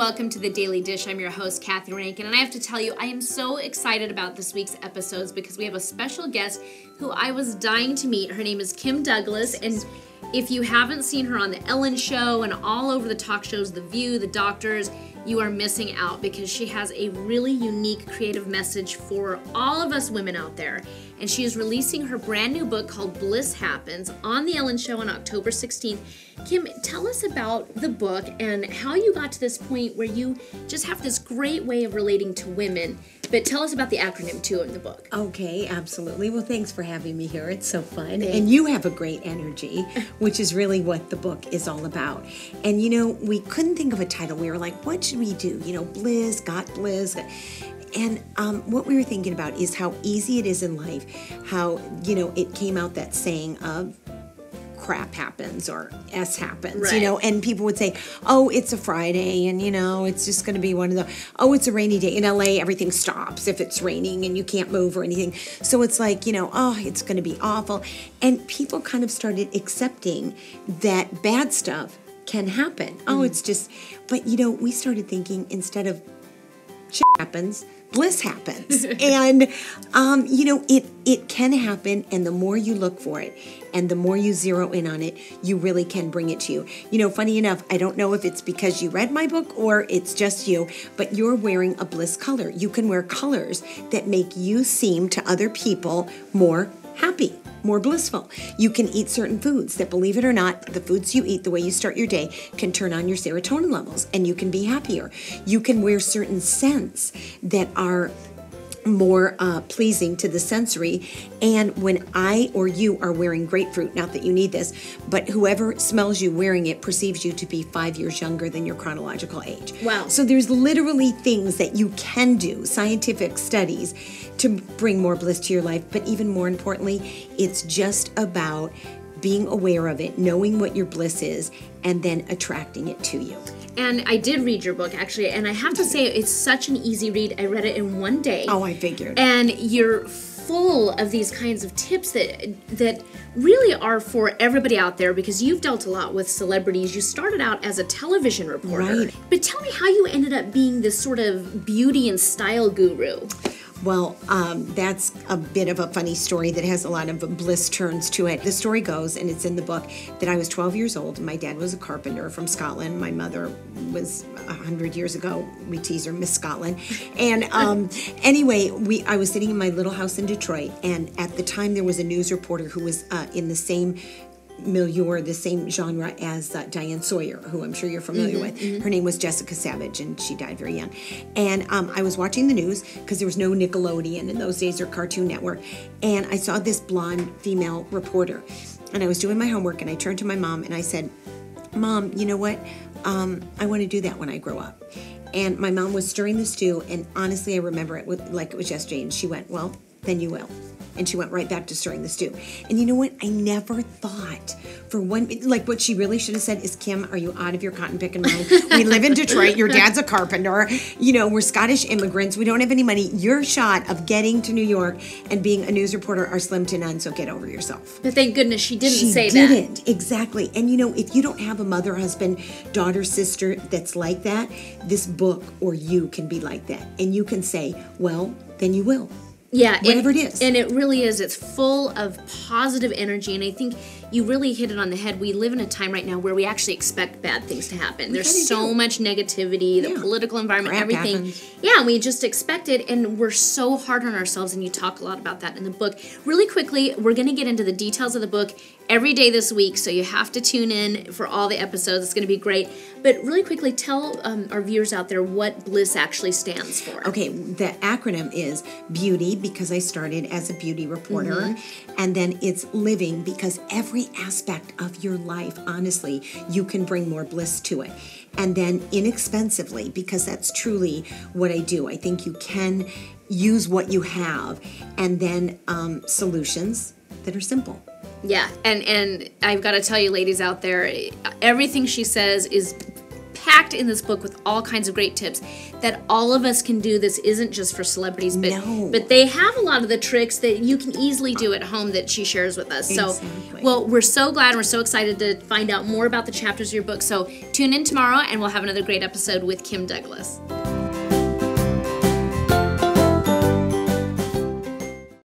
welcome to The Daily Dish. I'm your host, Kathy Rankin, and I have to tell you, I am so excited about this week's episodes because we have a special guest who I was dying to meet. Her name is Kym Douglas, and if you haven't seen her on The Ellen Show and all over the talk shows, The View, The Doctors, you are missing out because she has a really unique creative message for all of us women out there. And she is releasing her brand new book called Bliss Happens on The Ellen Show on October 16th. Kym, tell us about the book and how you got to this point where you just have this great way of relating to women. But tell us about the acronym, too, in the book. Okay, absolutely. Well, thanks for having me here. It's so fun. Thanks. And you have a great energy, which is really what the book is all about. And, you know, we couldn't think of a title. We were like, what should we do? You know, Bliss, got Bliss. And what we were thinking about is how easy it is in life, how, you know, it came out that saying of crap happens or S happens, right. You know, and people would say, oh, it's a Friday and, you know, it's just going to be one of the, oh, it's a rainy day. In LA, everything stops if it's raining and you can't move or anything. So it's like, you know, oh, it's going to be awful. And people kind of started accepting that bad stuff can happen. Oh, it's just, but, you know, we started thinking instead of shit happens, bliss happens. And, you know, it can happen. And the more you look for it and the more you zero in on it, you really can bring it to you. You know, funny enough, I don't know if it's because you read my book or it's just you, but you're wearing a bliss color. You can wear colors that make you seem to other people more happy, more blissful. You can eat certain foods that, believe it or not, the foods you eat, the way you start your day, can turn on your serotonin levels and you can be happier. You can wear certain scents that are more pleasing to the sensory. And when I or you are wearing grapefruit, not that you need this, but whoever smells you wearing it perceives you to be 5 years younger than your chronological age. Wow. So there's literally things that you can do, scientific studies, to bring more bliss to your life. But even more importantly, it's just about being aware of it, knowing what your bliss is, and then attracting it to you. And I did read your book, actually, and I have to say it's such an easy read. I read it in one day. Oh, I figured. And you're full of these kinds of tips that really are for everybody out there because you've dealt a lot with celebrities. You started out as a television reporter. Right. But tell me how you ended up being this sort of beauty and style guru. Well, that's a bit of a funny story that has a lot of bliss turns to it. The story goes, and it's in the book, that I was 12 years old. My dad was a carpenter from Scotland. My mother was 100 years ago. We tease her Miss Scotland. And anyway, I was sitting in my little house in Detroit, and at the time there was a news reporter who was in the same milieu, the same genre as Diane Sawyer, who I'm sure you're familiar with. Mm-hmm. Her name was Jessica Savage, and she died very young. And I was watching the news because there was no Nickelodeon in those days or Cartoon Network, and I saw this blonde female reporter, and I was doing my homework, and I turned to my mom, and I said, Mom, you know what? I want to do that when I grow up. And my mom was stirring the stew, and honestly, I remember it like it was yesterday, and she went, well, then you will. And she went right back to stirring the stew. And you know what? I never thought for one, like what she really should have said is, Kym, are you out of your cotton picking mind? We live in Detroit. Your dad's a carpenter. You know, we're Scottish immigrants. We don't have any money. Your shot of getting to New York and being a news reporter are slim to none, so get over yourself. But thank goodness she didn't say that. She didn't, exactly. And you know, if you don't have a mother, husband, daughter, sister that's like that, this book or you can be like that. And you can say, well, then you will. Yeah, whatever it is. And it really is. It's full of positive energy. And I think you really hit it on the head. We live in a time right now where we actually expect bad things to happen. There's so much negativity, the political environment, everything. Happens. Yeah, we just expect it. And we're so hard on ourselves. And you talk a lot about that in the book. Really quickly, we're going to get into the details of the book every day this week. So you have to tune in for all the episodes. It's going to be great. But really quickly, tell our viewers out there what Bliss actually stands for. Okay, the acronym is beauty, because I started as a beauty reporter, and then it's living, because every aspect of your life, honestly, you can bring more bliss to it. And then inexpensively, because that's truly what I do. I think you can use what you have, and then solutions that are simple. Yeah, and I've got to tell you, ladies out there, everything she says is packed in this book with all kinds of great tips that all of us can do. This isn't just for celebrities, but they have a lot of the tricks that you can easily do at home that she shares with us. So, well, we're so glad, we're so excited to find out more about the chapters of your book. So tune in tomorrow and we'll have another great episode with Kym Douglas.